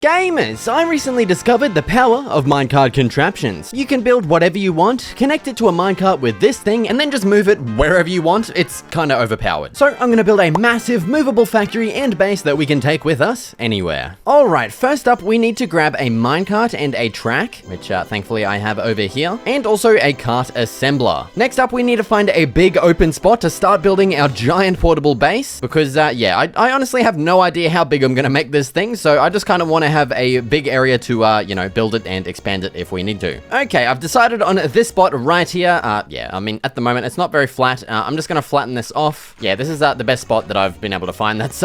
Gamers, I recently discovered the power of minecart contraptions. You can build whatever you want, connect it to a minecart with this thing, and then just move it wherever you want. It's kinda overpowered. So I'm gonna build a massive movable factory and base that we can take with us anywhere. Alright, first up we need to grab a minecart and a track, which thankfully I have over here, and also a cart assembler. Next up we need to find a big open spot to start building our giant portable base, because I honestly have no idea how big I'm gonna make this thing, so I just kinda wanna have a big area to, build it and expand it if we need to. Okay, I've decided on this spot right here. I mean, at the moment, it's not very flat. I'm just gonna flatten this off. Yeah, this is the best spot that I've been able to find that's,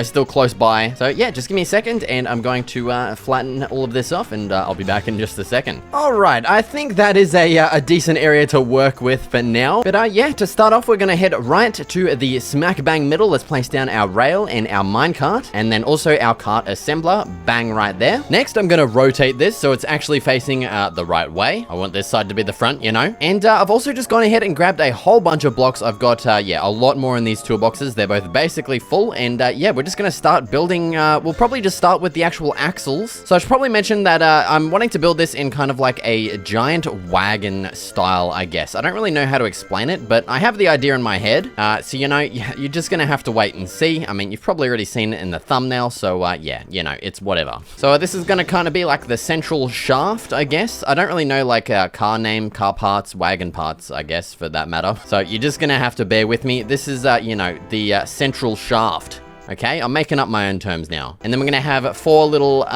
still close by. So yeah, just give me a second and I'm going to flatten all of this off and I'll be back in just a second. All right, I think that is a decent area to work with for now. But yeah, to start off, we're gonna head right to the smack bang middle. Let's place down our rail and our minecart, and then also our cart assembler. Bang right there. Next, I'm gonna rotate this so it's actually facing the right way. I want this side to be the front, And I've also just gone ahead and grabbed a whole bunch of blocks. I've got, a lot more in these toolboxes. They're both basically full, and yeah, we're just gonna start building. We'll probably just start with the actual axles. So I should probably mention that I'm wanting to build this in kind of like a giant wagon style, I guess. I don't really know how to explain it, but I have the idea in my head. So, you're just gonna have to wait and see. I mean, you've probably already seen it in the thumbnail, so yeah, it's whatever. So this is gonna kind of be like the central shaft, I guess. I don't really know like car name, car parts, wagon parts, I guess, for that matter. So you're just gonna have to bear with me. This is, the central shaft. Okay, I'm making up my own terms now. And then we're gonna have 4 little,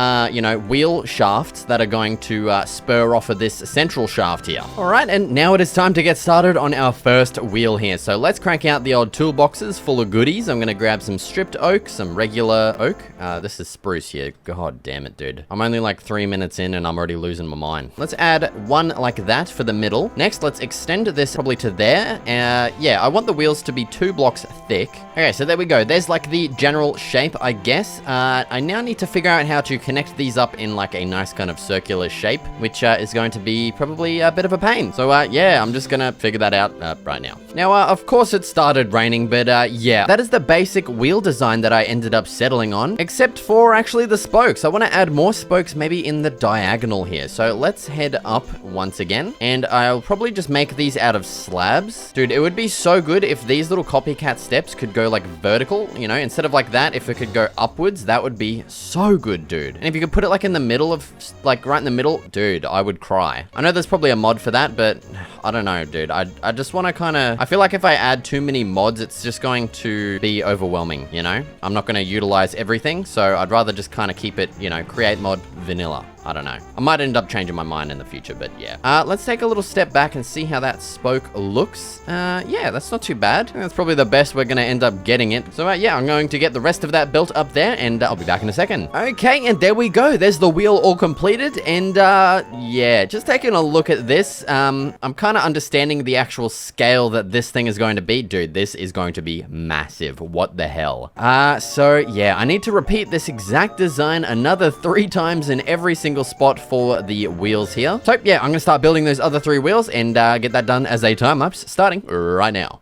wheel shafts that are going to spur off of this central shaft here. All right, and now it is time to get started on our first wheel here. So let's crank out the old toolboxes full of goodies. I'm gonna grab some stripped oak, some regular oak. This is spruce here. God damn it, dude. I'm only like 3 minutes in and I'm already losing my mind. Let's add one like that for the middle. Next, let's extend this probably to there. Yeah, I want the wheels to be 2 blocks thick. Okay, so there we go. There's like the general shape, I guess. I now need to figure out how to connect these up in like a nice kind of circular shape, which is going to be probably a bit of a pain. So yeah, I'm just gonna figure that out right now. Now, of course it started raining, but yeah, that is the basic wheel design that I ended up settling on, except for actually the spokes. I want to add more spokes maybe in the diagonal here. So let's head up once again, and I'll probably just make these out of slabs. Dude, it would be so good if these little copycat steps could go like vertical, instead of like that, if it could go upwards, that would be so good, dude. And if you could put it like in the middle of, like right in the middle, dude, I would cry. I know there's probably a mod for that, but I don't know, dude. I just want to kind of, I feel like if I add too many mods, it's just going to be overwhelming, I'm not going to utilize everything, so I'd rather just kind of keep it, create mod vanilla. I don't know. I might end up changing my mind in the future, but yeah. Let's take a little step back and see how that spoke looks. Yeah, that's not too bad. I think that's probably the best we're gonna end up getting it. So yeah, I'm going to get the rest of that built up there, and I'll be back in a second. Okay, and there we go. There's the wheel all completed, and yeah, just taking a look at this, I'm kind of understanding the actual scale that this thing is going to be. Dude, this is going to be massive. What the hell? So yeah, I need to repeat this exact design another 3 times in every single spot for the wheels here. So yeah, I'm gonna start building those other 3 wheels and get that done as a time-lapse starting right now.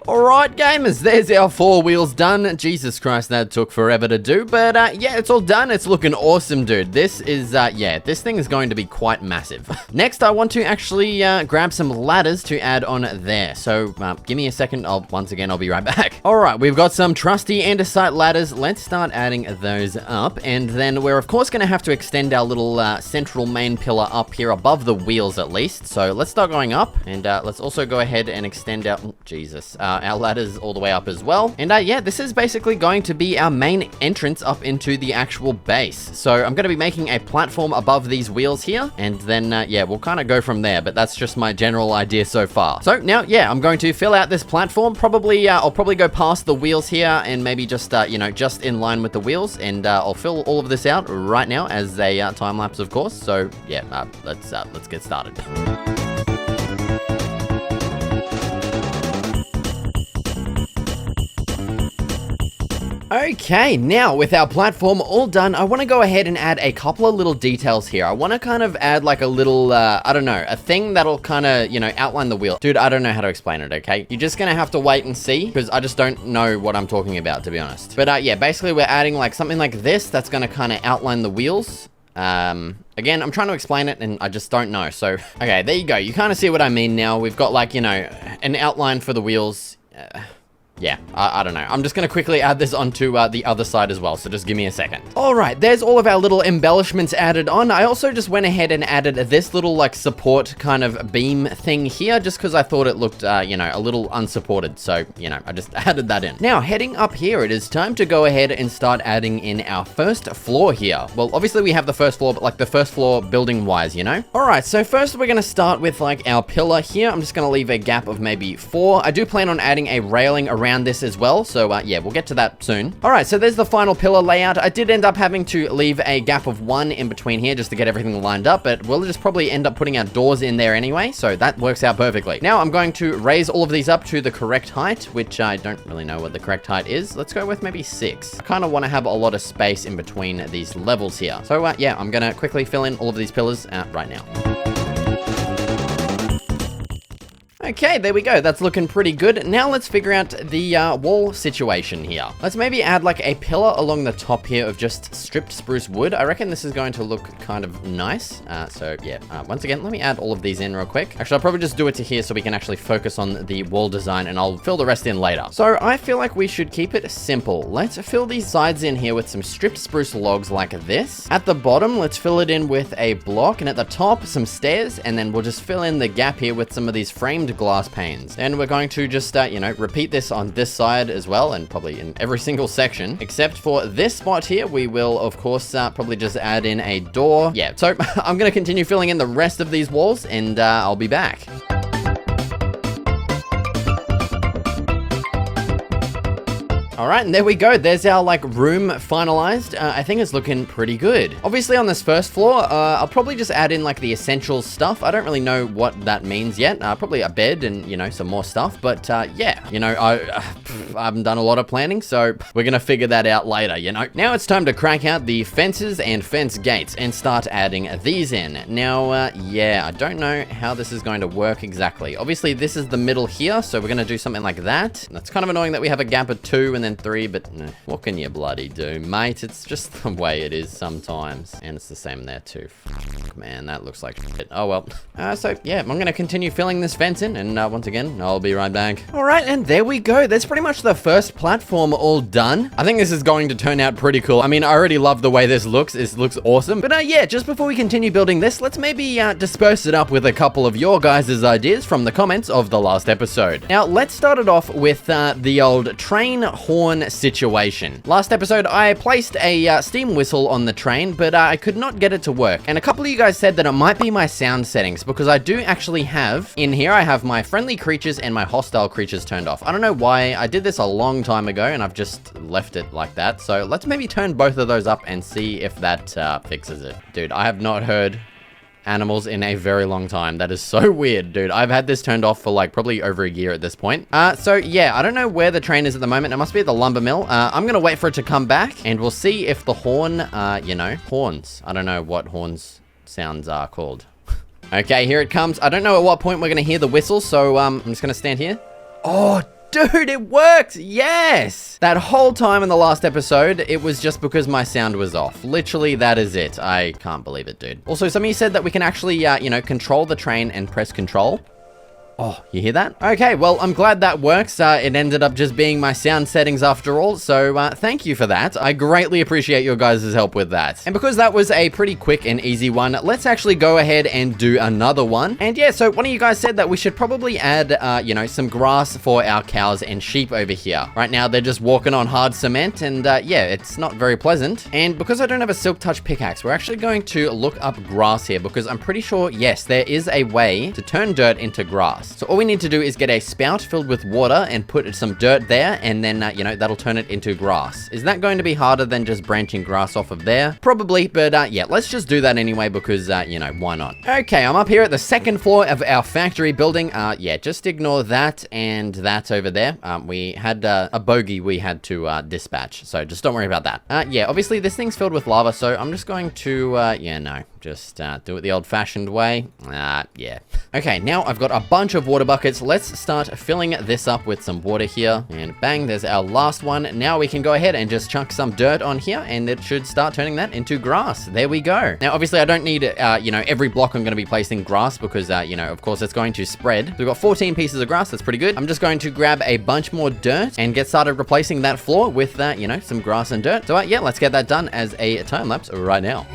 Alright gamers, there's our 4 wheels done. Jesus Christ, that took forever to do, but yeah, it's all done. It's looking awesome, dude. This is, yeah, this thing is going to be quite massive. Next, I want to actually grab some ladders to add on there. So give me a second. Once again, I'll be right back. Alright, we've got some trusty andesite ladders. Let's start adding those up, and then we're of course going to have to extend our little central main pillar up here above the wheels at least. So let's start going up, and let's also go ahead and extend our, our ladders all the way up as well. And yeah, this is basically going to be our main entrance up into the actual base. So I'm going to be making a platform above these wheels here, and then yeah, we'll kind of go from there, but that's just my general idea so far. So now, yeah, I'm going to fill out this platform. Probably, I'll probably go past the wheels here and maybe just, just in line with the wheels, and I'll fill all of this out right now as a time lapse, of course. So yeah, let's get started. Okay, now with our platform all done, I want to go ahead and add a couple of little details here. I want to kind of add like a little, I don't know, a thing that'll kind of, you know, outline the wheel. Dude, I don't know how to explain it, okay? You're just going to have to wait and see because I just don't know what I'm talking about, to be honest. But yeah, basically we're adding like something like this that's going to kind of outline the wheels. Again, I'm trying to explain it and I just don't know. So, okay, there you go. You kind of see what I mean now. We've got like, you know, an outline for the wheels. Yeah, I don't know. I'm just going to quickly add this onto the other side as well, so just give me a second. All right, there's all of our little embellishments added on. I also just went ahead and added this little, like, support kind of beam thing here, just because I thought it looked, you know, a little unsupported. So, you know, I just added that in. Now, heading up here, it is time to go ahead and start adding in our first floor here. Well, obviously we have the first floor, but, like, the first floor building-wise, you know? All right, so first we're going to start with, like, our pillar here. I'm just going to leave a gap of maybe 4. I do plan on adding a railing around this as well, so yeah, we'll get to that soon. All right, so there's the final pillar layout. I did end up having to leave a gap of 1 in between here just to get everything lined up, but we'll just probably end up putting our doors in there anyway, so that works out perfectly. Now I'm going to raise all of these up to the correct height, which I don't really know what the correct height is. Let's go with maybe 6. I kind of want to have a lot of space in between these levels here. So yeah, I'm gonna quickly fill in all of these pillars right now. Okay, there we go. That's looking pretty good. Now let's figure out the wall situation here. Let's maybe add like a pillar along the top here of just stripped spruce wood. I reckon this is going to look kind of nice. So yeah, once again, let me add all of these in real quick. Actually, I'll probably just do it to here so we can actually focus on the wall design and I'll fill the rest in later. So I feel like we should keep it simple. Let's fill these sides in here with some stripped spruce logs like this. At the bottom, let's fill it in with a block, and at the top, some stairs, and then we'll just fill in the gap here with some of these framed glass panes. And we're going to just, you know, repeat this on this side as well, and probably in every single section, except for this spot here, we will, of course, probably just add in a door. Yeah, so I'm going to continue filling in the rest of these walls, and I'll be back. All right, and there we go. There's our like room finalized. I think it's looking pretty good. Obviously on this first floor, I'll probably just add in like the essential stuff. I don't really know what that means yet. Probably a bed and, you know, some more stuff. But yeah, you know, I haven't done a lot of planning, so we're gonna figure that out later, you know. Now it's time to crank out the fences and fence gates and start adding these in. Now, yeah, I don't know how this is going to work exactly. Obviously this is the middle here, so we're gonna do something like that. That's kind of annoying that we have a gap of 2 and then 3, but what can you bloody do, mate? It's just the way it is sometimes. And it's the same there too. Man, that looks like shit. Oh well. So yeah, I'm gonna continue filling this fence in, and once again, I'll be right back. All right, and there we go. That's pretty much the first platform all done. I think this is going to turn out pretty cool. I mean, I already love the way this looks. It looks awesome. But yeah, just before we continue building this, let's maybe disperse it up with a couple of your guys' ideas from the comments of the last episode. Now, let's start it off with the old train horn situation. Last episode, I placed a steam whistle on the train, but I could not get it to work. And a couple of you guys said that it might be my sound settings, because I do actually have, in here, I have my friendly creatures and my hostile creatures turned off. I don't know why. I did this a long time ago, and I've just left it like that. So let's maybe turn both of those up and see if that fixes it. Dude, I have not heard animals in a very long time. That is so weird, dude. I've had this turned off for like probably over a year at this point. So yeah, I don't know where the train is at the moment. It must be at the lumber mill. I'm gonna wait for it to come back, and we'll see if the horn, you know, horns. I don't know what horns sounds are called. Okay, here it comes. I don't know at what point we're gonna hear the whistle, so I'm just gonna stand here. Oh, dude, it worked! Yes! That whole time in the last episode, it was just because my sound was off. Literally, that is it. I can't believe it, dude. Also, some of you said that we can actually, you know, control the train and press control. Oh, you hear that? Okay, well, I'm glad that works. It ended up just being my sound settings after all, so thank you for that. I greatly appreciate your guys' help with that. And because that was a pretty quick and easy one, let's actually go ahead and do another one. And yeah, so one of you guys said that we should probably add, you know, some grass for our cows and sheep over here. Right now, they're just walking on hard cement, and yeah, it's not very pleasant. And because I don't have a silk touch pickaxe, we're actually going to look up grass here, because I'm pretty sure, yes, there is a way to turn dirt into grass. grass. So all we need to do is get a spout filled with water and put some dirt there, and then, you know, that'll turn it into grass. Is that going to be harder than just branching grass off of there? Probably, but yeah, let's just do that anyway because, you know, why not? Okay, I'm up here at the second floor of our factory building. Yeah, just ignore that and that over there. We had a bogey we had to dispatch, so just don't worry about that. Yeah, obviously this thing's filled with lava, so I'm just going to, yeah, no, just do it the old-fashioned way. Yeah. Okay, now I've got a bunch of water buckets. Let's start filling this up with some water here, and bang, there's our last one. Now we can go ahead and just chuck some dirt on here, and it should start turning that into grass. There we go. Now, obviously, I don't need, you know, every block I'm going to be placing grass because, you know, of course, it's going to spread. So we've got 14 pieces of grass. That's pretty good. I'm just going to grab a bunch more dirt and get started replacing that floor with, you know, some grass and dirt. So, yeah, let's get that done as a time lapse right now.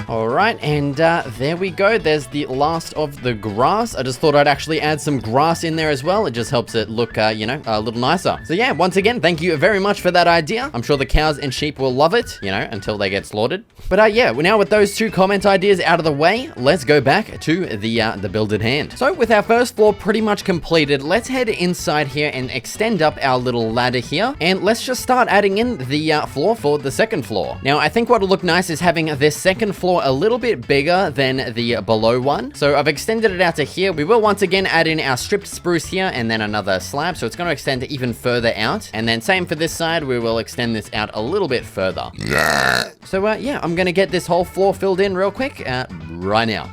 Alright, and there we go. There's the last of the grass. I just thought I'd actually add some grass in there as well. It just helps it look, you know, a little nicer. So yeah, once again, thank you very much for that idea. I'm sure the cows and sheep will love it, you know, until they get slaughtered. But yeah, now with those two comment ideas out of the way, let's go back to the build at hand. So with our first floor pretty much completed, let's head inside here and extend up our little ladder here. And let's just start adding in the floor for the second floor. Now, I think what'll look nice is having this second floor a little bit bigger than the below one. So I've extended it out to here. We will once again add in our stripped spruce here and then another slab. So it's going to extend even further out. And then same for this side, we will extend this out a little bit further. So yeah, I'm going to get this whole floor filled in real quick right now.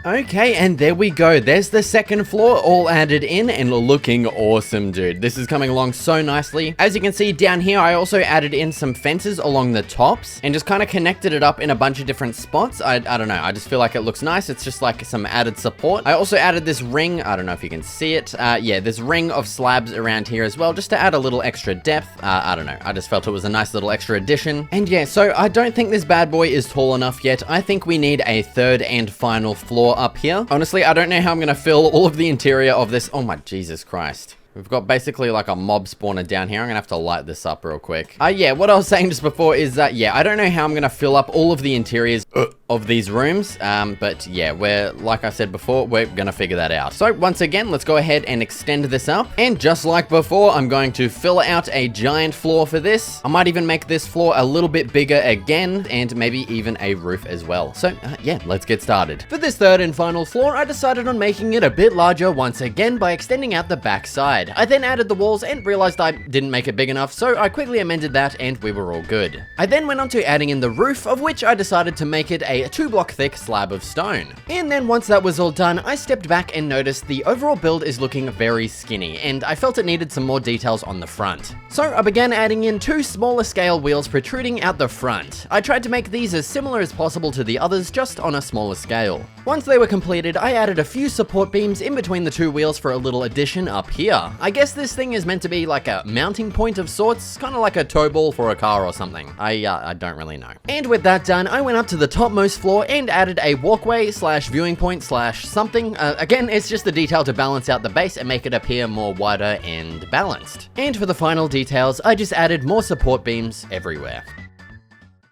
Okay, and there we go. There's the second floor all added in and looking awesome, dude. This is coming along so nicely. As you can see down here, I also added in some fences along the tops and just kind of connected it up in a bunch of different spots. I don't know. I just feel like it looks nice. It's just like some added support. I also added this ring. I don't know if you can see it. Yeah, this ring of slabs around here as well, just to add a little extra depth. I don't know. I just felt it was a nice little extra addition. And yeah, so I don't think this bad boy is tall enough yet. I think we need a third and final floor up here. Honestly, I don't know how I'm gonna fill all of the interior of this. Oh my Jesus Christ. We've got basically like a mob spawner down here. I'm gonna have to light this up real quick. Yeah, what I was saying just before is that, yeah, I don't know how I'm gonna fill up all of the interiors of these rooms. But yeah, like I said before, we're gonna figure that out. So once again, let's go ahead and extend this up. And just like before, I'm going to fill out a giant floor for this. I might even make this floor a little bit bigger again, and maybe even a roof as well. So yeah, let's get started. For this third and final floor, I decided on making it a bit larger once again by extending out the back side. I then added the walls and realized I didn't make it big enough, so I quickly amended that and we were all good. I then went on to adding in the roof, of which I decided to make it a 2-block thick slab of stone. And then once that was all done, I stepped back and noticed the overall build is looking very skinny, and I felt it needed some more details on the front. So I began adding in 2 smaller scale wheels protruding out the front. I tried to make these as similar as possible to the others, just on a smaller scale. Once they were completed, I added a few support beams in between the 2 wheels for a little addition up here. I guess this thing is meant to be like a mounting point of sorts, kind of like a tow ball for a car or something. I don't really know. And with that done, I went up to the topmost floor and added a walkway / viewing point / something. Again, it's just the detail to balance out the base and make it appear more wider and balanced. And for the final details, I just added more support beams everywhere.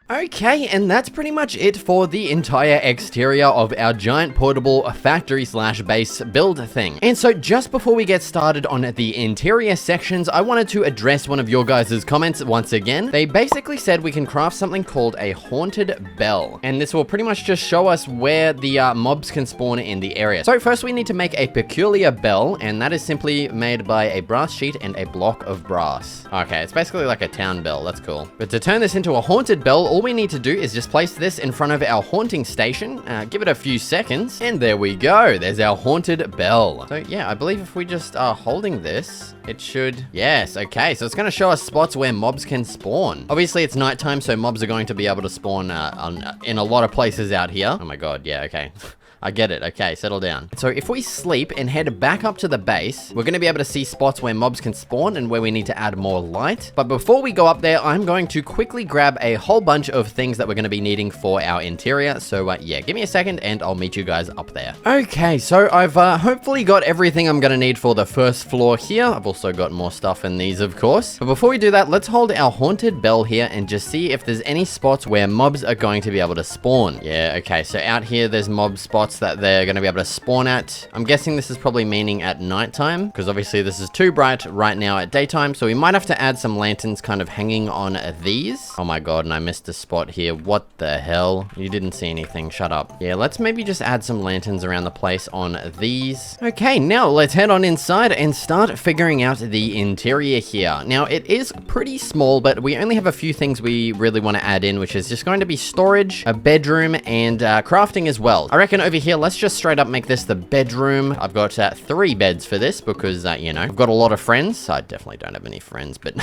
Okay, and that's pretty much it for the entire exterior of our giant portable factory / base build thing. And so just before we get started on the interior sections, I wanted to address one of your guys' comments once again. They basically said we can craft something called a haunted bell, and this will pretty much just show us where the mobs can spawn in the area. So first we need to make a peculiar bell, and that is simply made by a brass sheet and a block of brass. Okay, it's basically like a town bell. That's cool. But to turn this into a haunted bell, all we need to do is just place this in front of our haunting station, give it a few seconds, and there we go. There's our haunted bell. So yeah, I believe if we just are holding this, it should, yes, okay. So it's going to show us spots where mobs can spawn. Obviously it's nighttime, so mobs are going to be able to spawn in a lot of places out here. Oh my God, yeah, okay. I get it. Okay, settle down. So if we sleep and head back up to the base, we're going to be able to see spots where mobs can spawn and where we need to add more light. But before we go up there, I'm going to quickly grab a whole bunch of things that we're going to be needing for our interior. So yeah, give me a second and I'll meet you guys up there. Okay, so I've hopefully got everything I'm going to need for the first floor here. I've also got more stuff in these, of course. But before we do that, let's hold our haunted bell here and just see if there's any spots where mobs are going to be able to spawn. Yeah, okay, so out here, there's mob spots that they're going to be able to spawn at. I'm guessing this is probably meaning at nighttime, because obviously this is too bright right now at daytime, so we might have to add some lanterns kind of hanging on these. Oh my god, and I missed a spot here. What the hell? You didn't see anything. Shut up. Yeah, let's maybe just add some lanterns around the place on these. Okay, now let's head on inside and start figuring out the interior here. Now, it is pretty small, but we only have a few things we really want to add in, which is just going to be storage, a bedroom, and crafting as well. I reckon over here, let's just straight up make this the bedroom. I've got 3 beds for this because, you know, I've got a lot of friends. I definitely don't have any friends, but,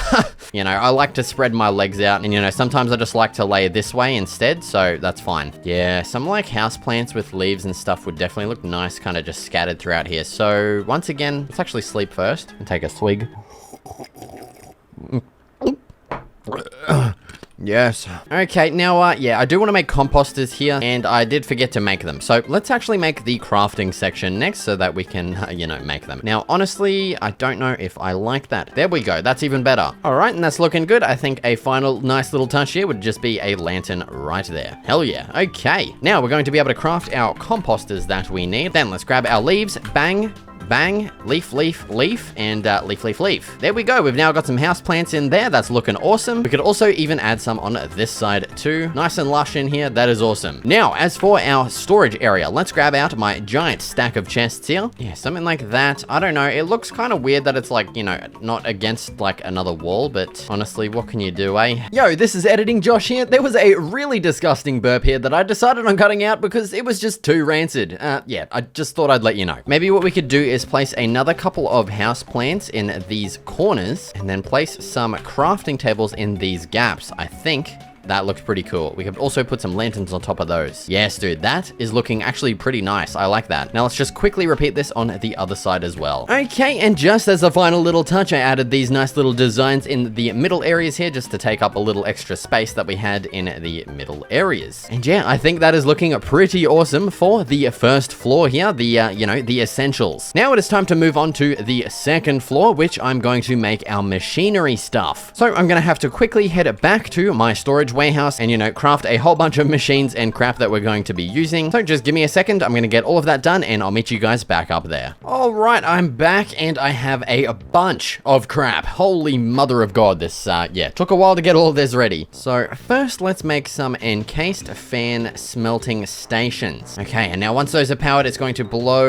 you know, I like to spread my legs out, and, you know, sometimes I just like to lay this way instead, so that's fine. Yeah, some, like, house plants with leaves and stuff would definitely look nice, kind of just scattered throughout here. So, once again, let's actually sleep first and take a swig. Yes. Okay, now, yeah, I do want to make composters here, and I did forget to make them. So let's actually make the crafting section next so that we can, you know, make them. Now, honestly, I don't know if I like that. There we go. That's even better. All right, and that's looking good. I think a final nice little touch here would just be a lantern right there. Hell yeah. Okay, now we're going to be able to craft our composters that we need. Then let's grab our leaves. Bang. Bang, leaf, leaf, leaf, and leaf, leaf, leaf. There we go. We've now got some house plants in there. That's looking awesome. We could also even add some on this side too. Nice and lush in here. That is awesome. Now, as for our storage area, let's grab out my giant stack of chests here. Yeah, something like that. I don't know. It looks kind of weird that it's like, you know, not against like another wall, but honestly, what can you do, eh? Yo, this is Editing Josh here. There was a really disgusting burp here that I decided on cutting out because it was just too rancid. Yeah, I just thought I'd let you know. Maybe what we could do is place another couple of house plants in these corners and then place some crafting tables in these gaps. I think that looks pretty cool. We could also put some lanterns on top of those. Yes, dude, that is looking actually pretty nice. I like that. Now let's just quickly repeat this on the other side as well. Okay, and just as a final little touch, I added these nice little designs in the middle areas here just to take up a little extra space that we had in the middle areas. And yeah, I think that is looking pretty awesome for the first floor here, the, you know, the essentials. Now it is time to move on to the second floor, which I'm going to make our machinery stuff. So I'm going to have to quickly head back to my storage warehouse and, you know, craft a whole bunch of machines and crap that we're going to be using. So just give me a second. I'm going to get all of that done and I'll meet you guys back up there. All right, I'm back and I have a bunch of crap. Holy mother of God. This, yeah, took a while to get all of this ready. So first, let's make some encased fan smelting stations. Okay, and now once those are powered, it's going to blow.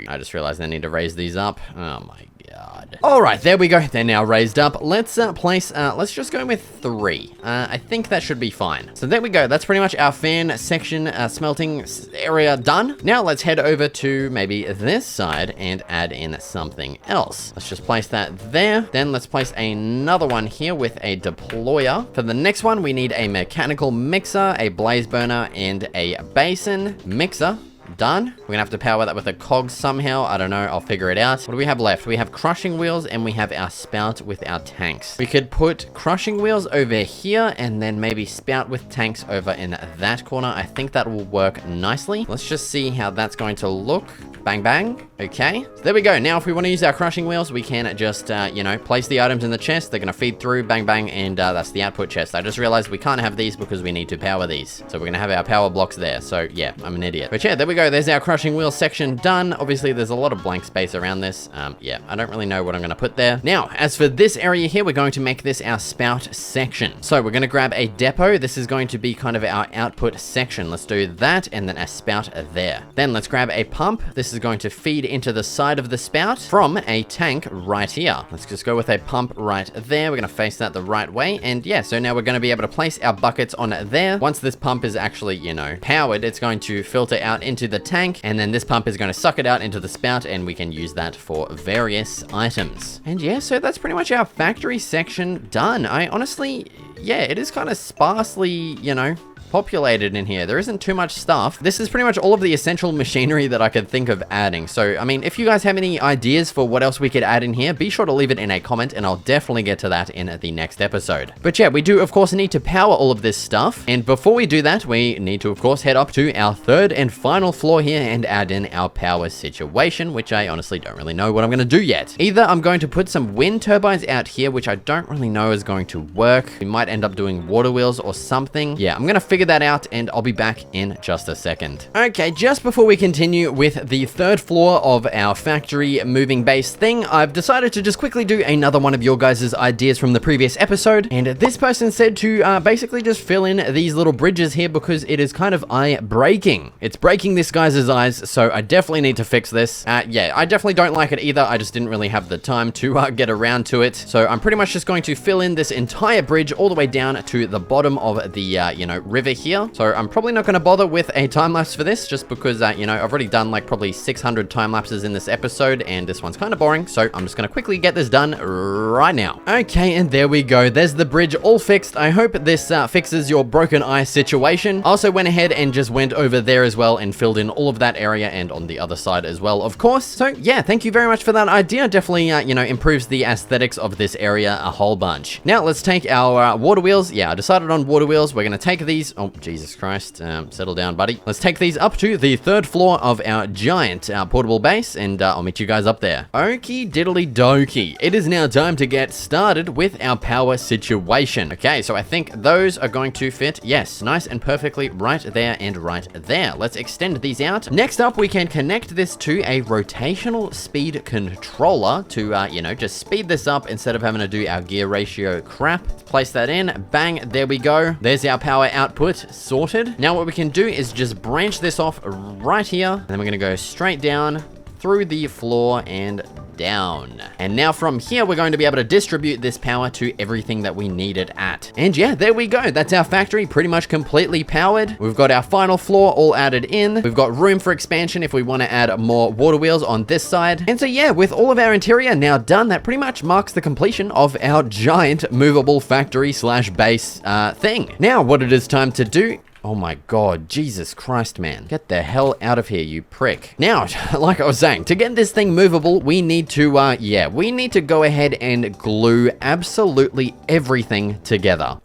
I just realized I need to raise these up. Oh my God. All right, there we go. They're now raised up. Let's let's just go with 3. I think that should be fine. So there we go. That's pretty much our fan section smelting area done. Now let's head over to maybe this side and add in something else. Let's just place that there. Then let's place another one here with a deployer. For the next one, we need a mechanical mixer, a blaze burner, and a basin mixer. Done. We're gonna have to power that with a cog somehow. I don't know. I'll figure it out. What do we have left? We have crushing wheels and we have our spout with our tanks. We could put crushing wheels over here and then maybe spout with tanks over in that corner. I think that will work nicely. Let's just see how that's going to look. Bang, bang. Okay. So there we go. Now, if we want to use our crushing wheels, we can just, you know, place the items in the chest. They're going to feed through. Bang, bang. And that's the output chest. I just realized we can't have these because we need to power these. So we're going to have our power blocks there. So yeah, I'm an idiot. But yeah, there we go. There's our crushing wheel section done. Obviously, there's a lot of blank space around this. Yeah, I don't really know what I'm going to put there. Now, as for this area here, we're going to make this our spout section. So we're going to grab a depot. This is going to be kind of our output section. Let's do that and then a spout there. Then let's grab a pump. This is going to feed into the side of the spout from a tank right here. Let's just go with a pump right there. We're going to face that the right way. And yeah, so now we're going to be able to place our buckets on there. Once this pump is actually, you know, powered, it's going to filter out into the tank. And then this pump is going to suck it out into the spout and we can use that for various items. And yeah, so that's pretty much our factory section done. I honestly, yeah, it is kind of sparsely, you know, populated in here. There isn't too much stuff. This is pretty much all of the essential machinery that I could think of adding. So, I mean, if you guys have any ideas for what else we could add in here, be sure to leave it in a comment and I'll definitely get to that in the next episode. But yeah, we do of course need to power all of this stuff. And before we do that, we need to of course head up to our third and final floor here and add in our power situation, which I honestly don't really know what I'm going to do yet. Either I'm going to put some wind turbines out here, which I don't really know is going to work. We might end up doing water wheels or something. Yeah, I'm going to figure that out and I'll be back in just a second. Okay, just before we continue with the third floor of our factory moving base thing, I've decided to just quickly do another one of your guys' ideas from the previous episode. And this person said to basically just fill in these little bridges here because it is kind of eye-breaking. It's breaking this guy's eyes, so I definitely need to fix this. Yeah, I definitely don't like it either. I just didn't really have the time to get around to it. So I'm pretty much just going to fill in this entire bridge all the way down to the bottom of the, you know, river here. So I'm probably not going to bother with a time lapse for this just because, you know, I've already done like probably 600 time lapses in this episode and this one's kind of boring. So I'm just going to quickly get this done right now. Okay, and there we go. There's the bridge all fixed. I hope this fixes your broken eye situation. I also went ahead and just went over there as well and filled in all of that area and on the other side as well, of course. So yeah, thank you very much for that idea. Definitely, you know, improves the aesthetics of this area a whole bunch. Now let's take our water wheels. Yeah, I decided on water wheels. We're going to take these. Oh, Jesus Christ. Settle down, buddy. Let's take these up to the third floor of our giant portable base, and I'll meet you guys up there. Okie diddly dokie. It is now time to get started with our power situation. Okay, so I think those are going to fit. Yes, nice and perfectly right there and right there. Let's extend these out. Next up, we can connect this to a rotational speed controller to, you know, just speed this up instead of having to do our gear ratio crap. Place that in. Bang. There we go. There's our power output sorted. Now what we can do is just branch this off right here, and then we're going to go straight down through the floor and down. And now from here, we're going to be able to distribute this power to everything that we need it at. And yeah, there we go. That's our factory pretty much completely powered. We've got our final floor all added in. We've got room for expansion if we want to add more water wheels on this side. And so yeah, with all of our interior now done, that pretty much marks the completion of our giant movable factory slash base thing. Now, what it is time to do. Oh my god, Jesus Christ, man. Get the hell out of here, you prick. Now, like I was saying, to get this thing movable, we need to, yeah, we need to go ahead and glue absolutely everything together.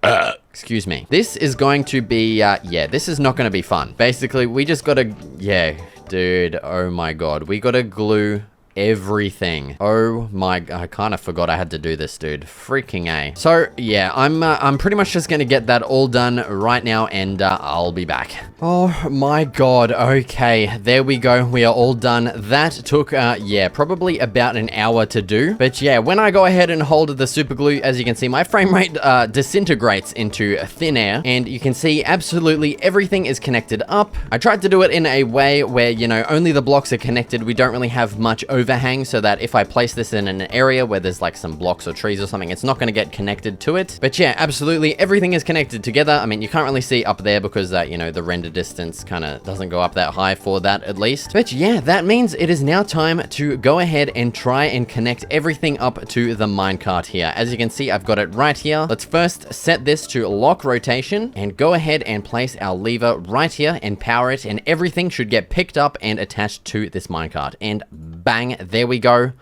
Excuse me. This is going to be, yeah, this is not going to be fun. Basically, we just gotta, yeah, dude, oh my god. We gotta glue everything. Oh my, I kind of forgot I had to do this, dude. Freaking A. So yeah, I'm pretty much just gonna get that all done right now, and I'll be back. Oh my god. Okay, there we go. We are all done. That took yeah, probably about an hour to do. But yeah, when I go ahead and hold the super glue, as you can see, my frame rate disintegrates into thin air, and you can see absolutely everything is connected up. I tried to do it in a way where, you know, only the blocks are connected. We don't really have much overhang, so that if I place this in an area where there's like some blocks or trees or something, it's not going to get connected to it. But yeah, absolutely everything is connected together. I mean, you can't really see up there because you know, the render distance kind of doesn't go up that high for that at least. But yeah, that means it is now time to go ahead and try and connect everything up to the minecart here. As you can see, I've got it right here. Let's first set this to lock rotation and go ahead and place our lever right here and power it, and everything should get picked up and attached to this minecart. And bang, there we go.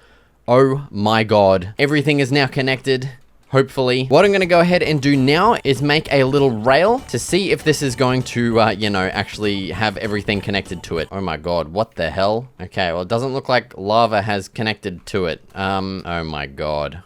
Oh my god. Everything is now connected. Hopefully. What I'm going to go ahead and do now is make a little rail to see if this is going to, you know, actually have everything connected to it. Oh my god, what the hell? Okay, well, it doesn't look like lava has connected to it. Oh my god.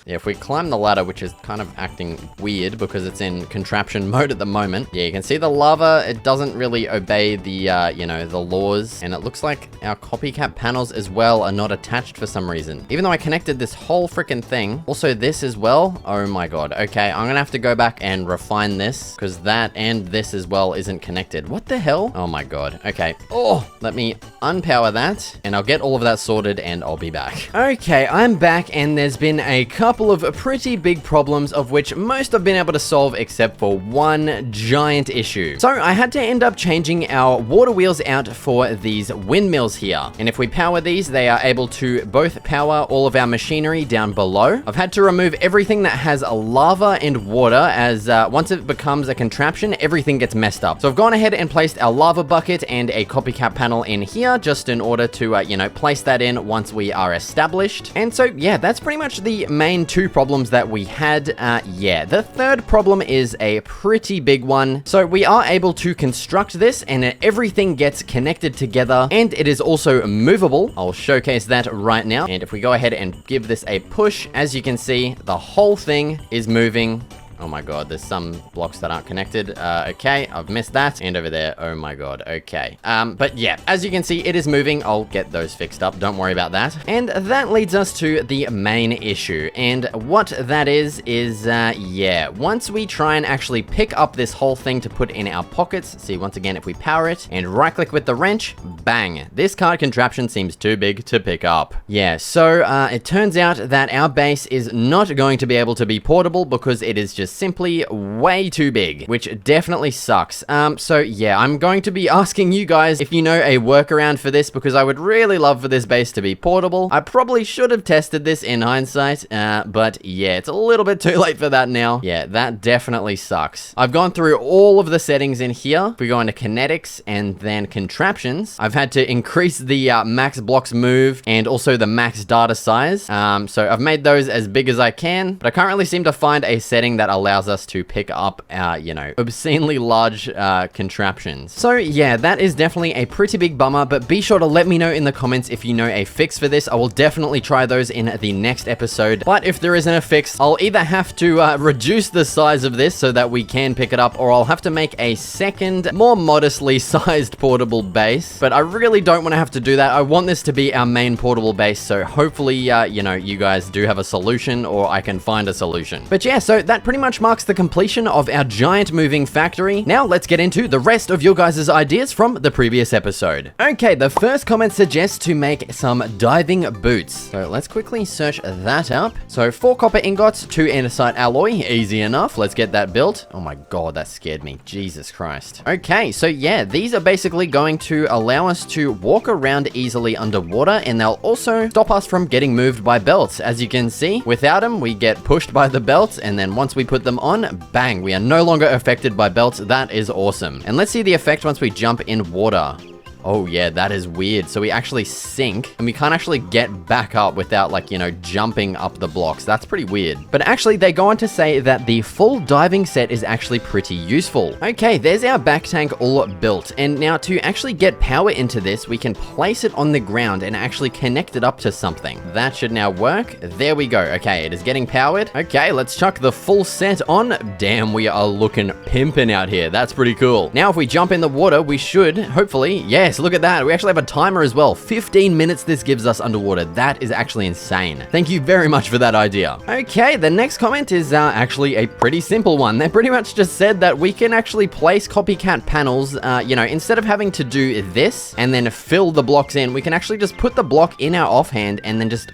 Yeah, if we climb the ladder, which is kind of acting weird because it's in contraption mode at the moment. Yeah, you can see the lava, it doesn't really obey the, you know, the laws. And it looks like our copycat panels as well are not attached for some reason. Even though I connected this whole freaking thing. Also this as well. Oh my god. Okay, I'm gonna have to go back and refine this because that and this as well isn't connected. What the hell? Oh my god. Okay. Oh, let me unpower that and I'll get all of that sorted and I'll be back. Okay, I'm back and there's been a couple couple of pretty big problems, of which most I've been able to solve except for one giant issue. So I had to end up changing our water wheels out for these windmills here. And if we power these, they are able to both power all of our machinery down below. I've had to remove everything that has lava and water, as once it becomes a contraption, everything gets messed up. So I've gone ahead and placed our lava bucket and a copycat panel in here, just in order to, you know, place that in once we are established. And so, yeah, that's pretty much the main two problems that we had. Yeah, the third problem is a pretty big one. So we are able to construct this, and everything gets connected together, and it is also movable. I'll showcase that right now. And if we go ahead and give this a push, as you can see, the whole thing is moving. Oh my god, there's some blocks that aren't connected. Okay, I've missed that. And over there, oh my god, okay. But yeah, as you can see, it is moving. I'll get those fixed up, don't worry about that. And that leads us to the main issue. And what that is, yeah, once we try and actually pick up this whole thing to put in our pockets, see, once again, if we power it and right click with the wrench, bang, this card contraption seems too big to pick up. Yeah, so it turns out that our base is not going to be able to be portable because it is just simply way too big, which definitely sucks. So yeah, I'm going to be asking you guys if you know a workaround for this, because I would really love for this base to be portable. I probably should have tested this in hindsight, but yeah, it's a little bit too late for that now. Yeah, that definitely sucks. I've gone through all of the settings in here. If we go into kinetics and then contraptions, I've had to increase the max blocks moved and also the max data size. So I've made those as big as I can, but I can't really seem to find a setting that allows us to pick up, you know, obscenely large contraptions. So yeah, that is definitely a pretty big bummer, but be sure to let me know in the comments if you know a fix for this. I will definitely try those in the next episode. But if there isn't a fix, I'll either have to reduce the size of this so that we can pick it up, or I'll have to make a second, more modestly sized portable base. But I really don't want to have to do that. I want this to be our main portable base, so hopefully, you know, you guys do have a solution, or I can find a solution. But yeah, so that pretty much marks the completion of our giant moving factory. Now let's get into the rest of your guys' ideas from the previous episode. Okay, the first comment suggests to make some diving boots. So let's quickly search that up. So 4 copper ingots, 2 andesite alloy, easy enough. Let's get that built. Oh my god, that scared me. Jesus Christ. Okay, so yeah, these are basically going to allow us to walk around easily underwater, and they'll also stop us from getting moved by belts. As you can see, without them, we get pushed by the belts, and then once we put them on, bang, we are no longer affected by belts. That is awesome. And let's see the effect once we jump in water. Oh yeah, that is weird. So we actually sink, and we can't actually get back up without, like, you know, jumping up the blocks. That's pretty weird. But actually, they go on to say that the full diving set is actually pretty useful. Okay, there's our back tank all built. And now to actually get power into this, we can place it on the ground and actually connect it up to something. That should now work. There we go. Okay, it is getting powered. Okay, let's chuck the full set on. Damn, we are looking pimpin' out here. That's pretty cool. Now, if we jump in the water, we should, hopefully, yes, look at that. We actually have a timer as well. 15 minutes this gives us underwater. That is actually insane. Thank you very much for that idea. Okay, the next comment is actually a pretty simple one. They pretty much just said that we can actually place copycat panels, you know, instead of having to do this and then fill the blocks in, we can actually just put the block in our offhand and then just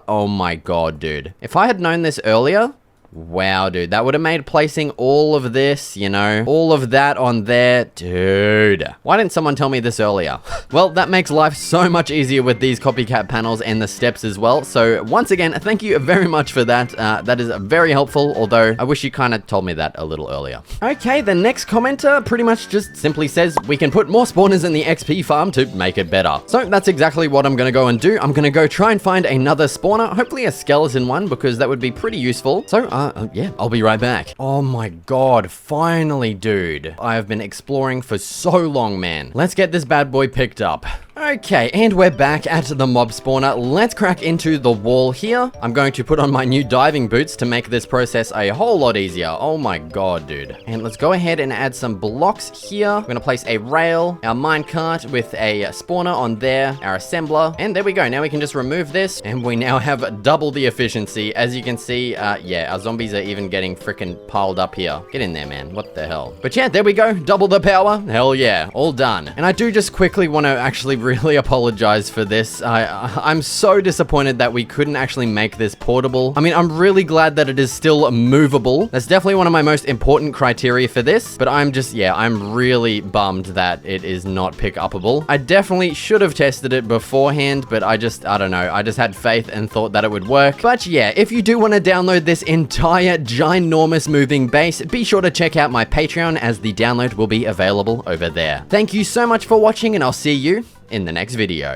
oh my god, dude. If I had known this earlier, wow, dude, that would have made placing all of this, you know, all of that on there. Dude, why didn't someone tell me this earlier? Well, that makes life so much easier with these copycat panels and the steps as well. So once again, thank you very much for that. That is very helpful, although I wish you kind of told me that a little earlier. Okay, the next commenter pretty much just simply says we can put more spawners in the XP farm to make it better. So that's exactly what I'm going to go and do. I'm going to go try and find another spawner, hopefully a skeleton one, because that would be pretty useful. So yeah, I'll be right back. Oh my god, finally, dude. I have been exploring for so long, man. Let's get this bad boy picked up. Okay, and we're back at the mob spawner. Let's crack into the wall here. I'm going to put on my new diving boots to make this process a whole lot easier. Oh my god, dude. And let's go ahead and add some blocks here. We're gonna place a rail, our minecart with a spawner on there, our assembler, and there we go. Now we can just remove this, and we now have double the efficiency. As you can see, yeah, our zombies are even getting freaking piled up here. Get in there, man. What the hell? But yeah, there we go. Double the power. Hell yeah. All done. And I do just quickly want to actually really apologize for this. I'm so disappointed that we couldn't actually make this portable. I mean, I'm really glad that it is still movable. That's definitely one of my most important criteria for this, but I'm just, yeah, I'm really bummed that it is not pick-upable. I definitely should have tested it beforehand, but I don't know. I just had faith and thought that it would work. But yeah, if you do want to download this entire ginormous moving base, be sure to check out my Patreon, as the download will be available over there. Thank you so much for watching, and I'll see you in the next video.